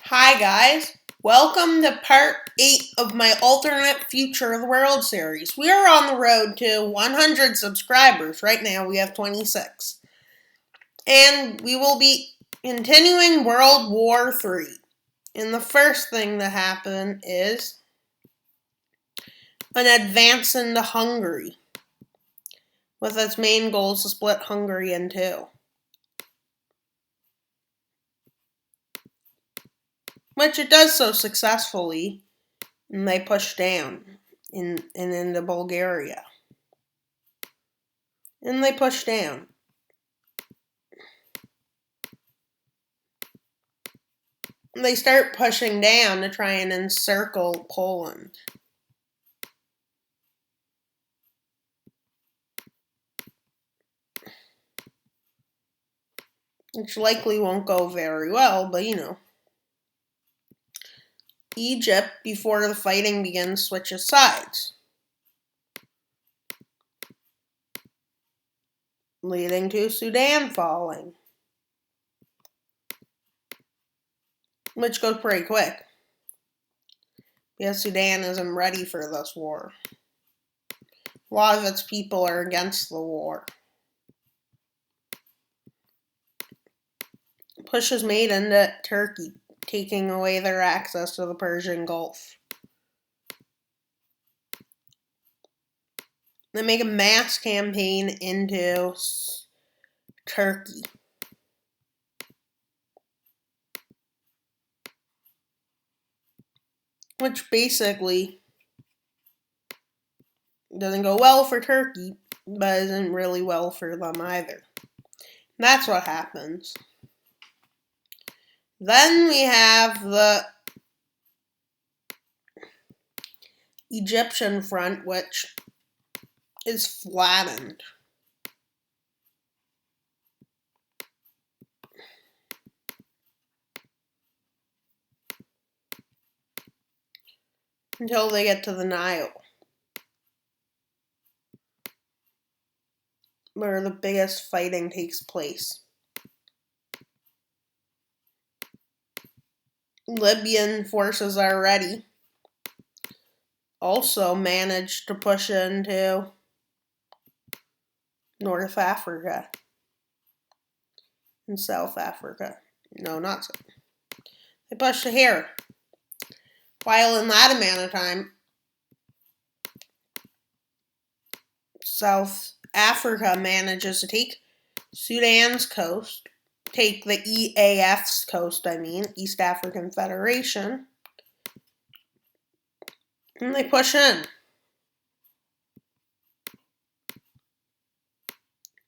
Hi guys, welcome to part 8 of my alternate future of the world series. We are on the road to 100 subscribers. Right now we have 26. And we will be continuing World War III. And the first thing to happen is an advance into Hungary, with its main goal to split Hungary in two. Which it does so successfully, and they push down into Bulgaria. And they push down. They start pushing down to try and encircle Poland. Which likely won't go very well, but Egypt, before the fighting begins, switches sides, leading to Sudan falling, which goes pretty quick, because Sudan isn't ready for this war. A lot of its people are against the war. Push is made into Turkey, taking away their access to the Persian Gulf. They make a mass campaign into Turkey. Which basically doesn't go well for Turkey, but isn't really well for them either. That's what happens. Then we have the Egyptian front, which is flattened. Until they get to the Nile, where the biggest fighting takes place. Libyan forces are ready. Also managed to push into North Africa and South Africa. No, not so. They pushed to here. While in that amount of time, South Africa manages to take Sudan's coast, take the EAF's coast, East African Federation, and they push in,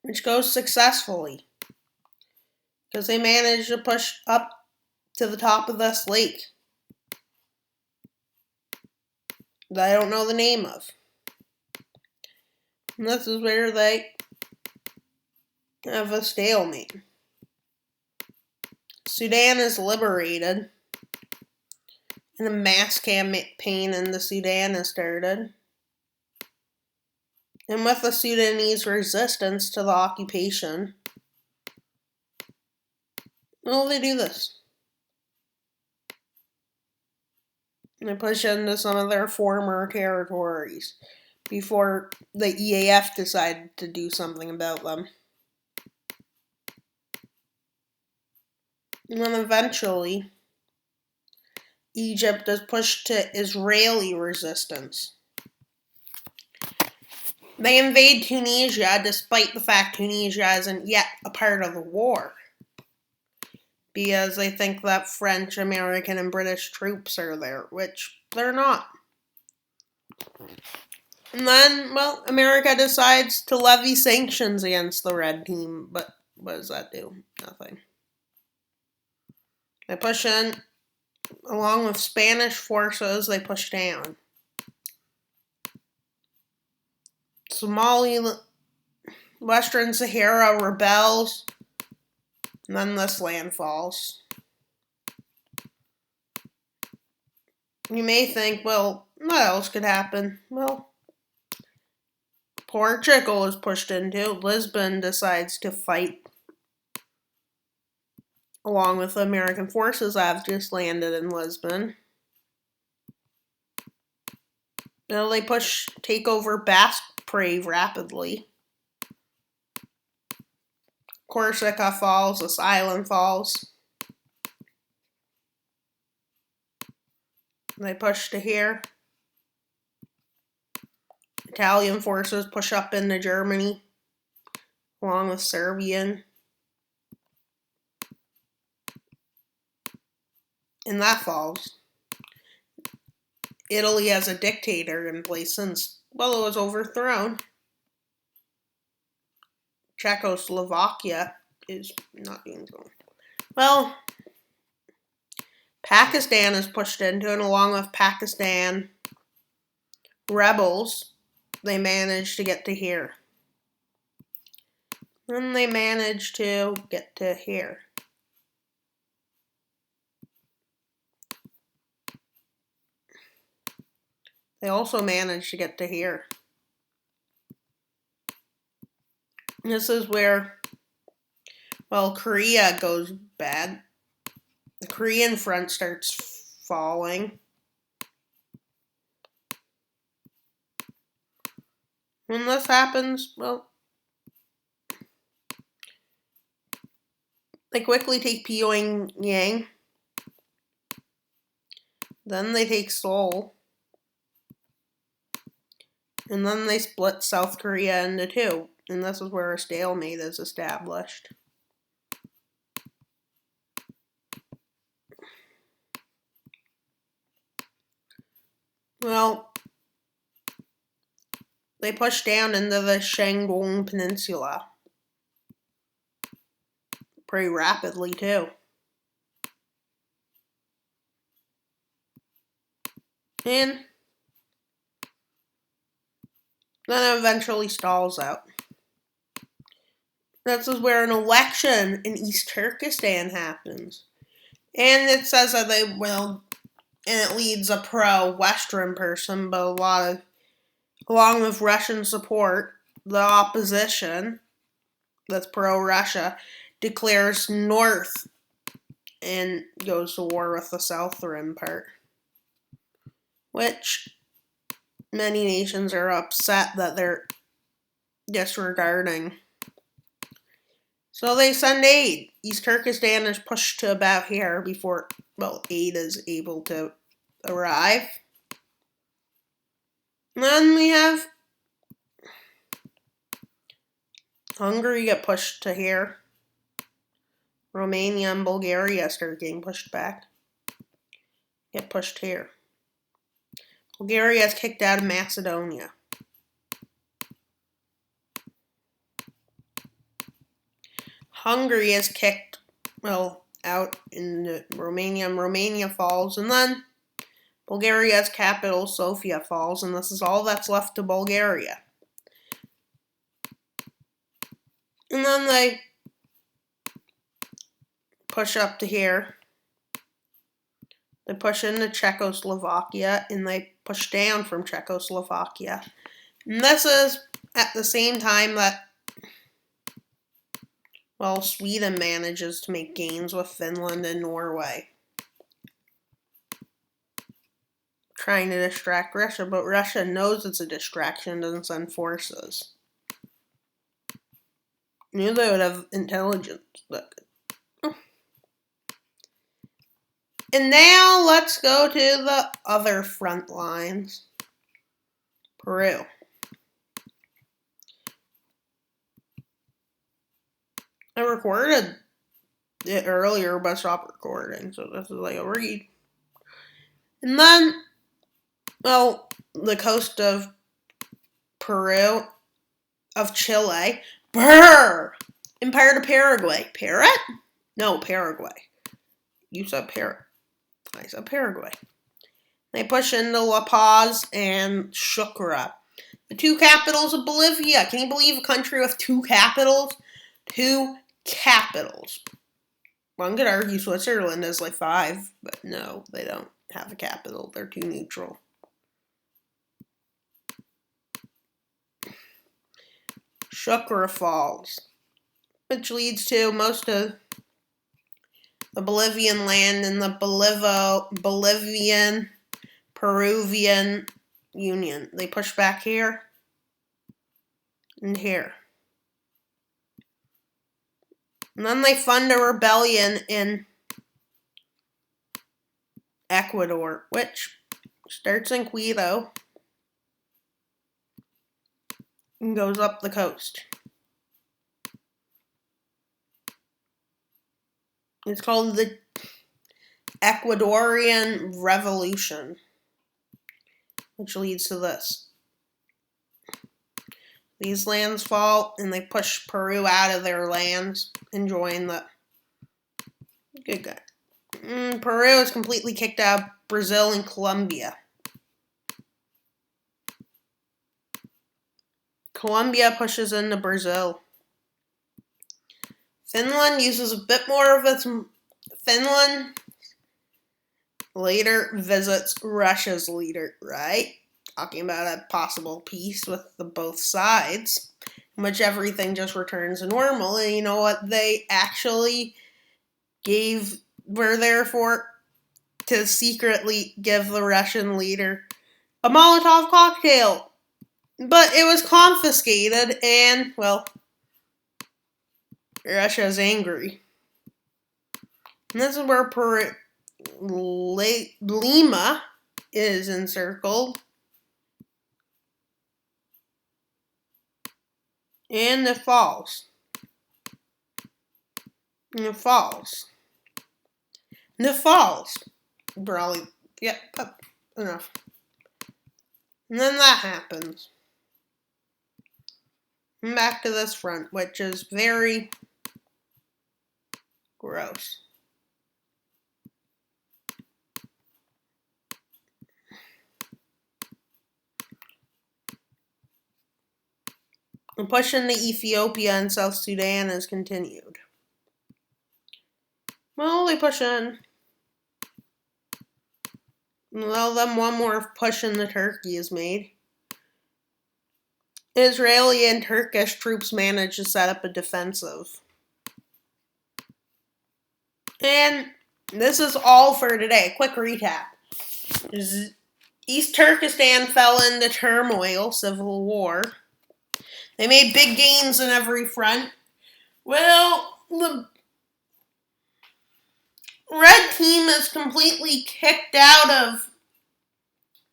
which goes successfully, because they manage to push up to the top of this lake that I don't know the name of. And this is where they have a stalemate. Sudan is liberated, and a mass campaign into Sudan is started. And with the Sudanese resistance to the occupation, well, they do this. They push into some of their former territories before the EAF decided to do something about them. And then eventually, Egypt is pushed to Israeli resistance. They invade Tunisia despite the fact Tunisia isn't yet a part of the war, because they think that French, American, and British troops are there, which they're not. And then, America decides to levy sanctions against the Red Team, but what does that do? Nothing. They push in, along with Spanish forces, they push down. Western Sahara rebels, and then this land falls. You may think, well, what else could happen? Well, Portugal is pushed into. Lisbon decides to fight along with the American forces that have just landed in Lisbon. Now they take over Basque pretty rapidly. Corsica falls, this island falls. They push to here. Italian forces push up into Germany, along with Serbian. And that falls. Italy has a dictator in place since, well, it was overthrown. Czechoslovakia is not being thrown. Well, Pakistan is pushed into, and along with Pakistan rebels, they managed to get to here. Then they managed to get to here. They also managed to get to here. This is where, well, Korea goes bad. The Korean front starts falling. When this happens, well, they quickly take Pyongyang. Then they take Seoul. And then they split South Korea into two. And this is where a stalemate is established. Well, they push down into the Shandong Peninsula pretty rapidly, too. And then it eventually stalls out. This is where an election in East Turkestan happens. And it says that they will, and it leads a pro-Western person, but along with Russian support, the opposition, that's pro-Russia, declares North and goes to war with the Southern part. Which many nations are upset that they're disregarding. So they send aid. East Turkestan is pushed to about here before, well, aid is able to arrive. And then we have Hungary get pushed to here. Romania and Bulgaria start getting pushed back. Get pushed here. Bulgaria is kicked out of Macedonia. Hungary is kicked, well, out in Romania, and Romania falls, and then Bulgaria's capital, Sofia, falls, and this is all that's left to Bulgaria. And then they push up to here. They push into Czechoslovakia, and they push down from Czechoslovakia. And this is at the same time that, well, Sweden manages to make gains with Finland and Norway, trying to distract Russia, but Russia knows it's a distraction and doesn't send forces. Knew they would have intelligence. And now let's go to the other front lines. Peru. I recorded it earlier, but I stopped recording, so this is like a read. And then, well, the coast of Peru, of Chile, brrr, and part of Paraguay. Parrot? No, Paraguay. You said parrot. I said Paraguay. They push into La Paz and Sucre, the two capitals of Bolivia. Can you believe a country with two capitals? Two capitals. One could argue Switzerland has like 5, but no, they don't have a capital. They're too neutral. Sucre falls, which leads to most of the Bolivian land and the Bolivian-Peruvian Union. They push back here and here. And then they fund a rebellion in Ecuador, which starts in Quito and goes up the coast. It's called the Ecuadorian Revolution, which leads to this. These lands fall, and they push Peru out of their lands and join the good guy. Peru is completely kicked out of Brazil and Colombia. Colombia pushes into Brazil. Finland uses a bit more of its... Finland later visits Russia's leader, right? Talking about a possible peace with the both sides, in which everything just returns to normal. And you know what they actually were there for? To secretly give the Russian leader a Molotov cocktail. But it was confiscated, and, well, Russia's angry. And this is where Lima is encircled. And it falls. And it falls. And it falls. Probably, yeah, enough. And then that happens. And back to this front, which is very gross. The push into Ethiopia and South Sudan is continued. Well, they push in. Well, then one more push into Turkey is made. Israeli and Turkish troops managed to set up a defensive. And this is all for today. Quick recap. East Turkestan fell into turmoil, civil war. They made big gains in every front. Well, the red team is completely kicked out of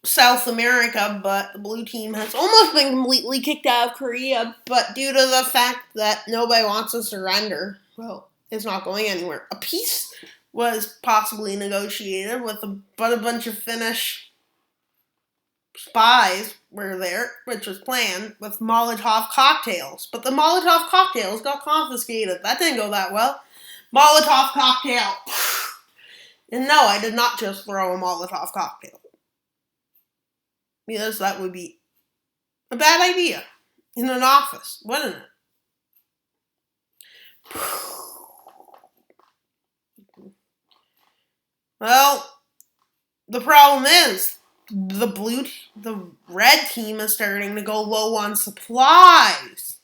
South America, but the blue team has almost been completely kicked out of Korea, but due to the fact that nobody wants to surrender, well, it's not going anywhere. A peace was possibly negotiated but a bunch of Finnish spies were there, which was planned, with Molotov cocktails. But the Molotov cocktails got confiscated. That didn't go that well. Molotov cocktail. And no, I did not just throw a Molotov cocktail. Because that would be a bad idea in an office, wouldn't it? Well, the problem is the red team is starting to go low on supplies.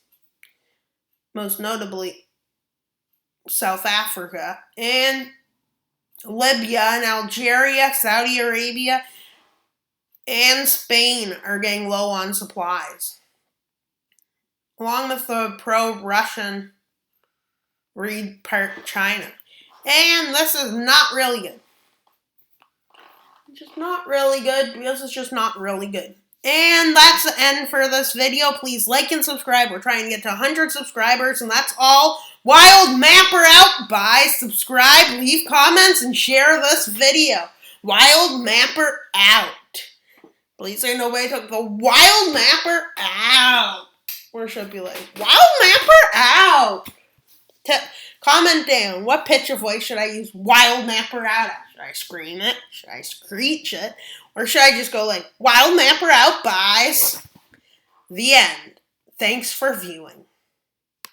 Most notably, South Africa and Libya and Algeria, Saudi Arabia, and Spain are getting low on supplies. Along with the pro-Russian part China. And this is not really good. It's just not really good because it's just not really good. And that's the end for this video. Please like and subscribe. We're trying to get to 100 subscribers, and that's all. Wild Mapper out. Bye. Subscribe, leave comments, and share this video. Wild Mapper out. Please say nobody took the Wild Mapper out. Or should be like, Wild Mapper out. Comment down. What pitch of voice should I use Wild Mapper out at? Should I scream it? Should I screech it? Or should I just go like, Wild Mapper out, guys? The end. Thanks for viewing.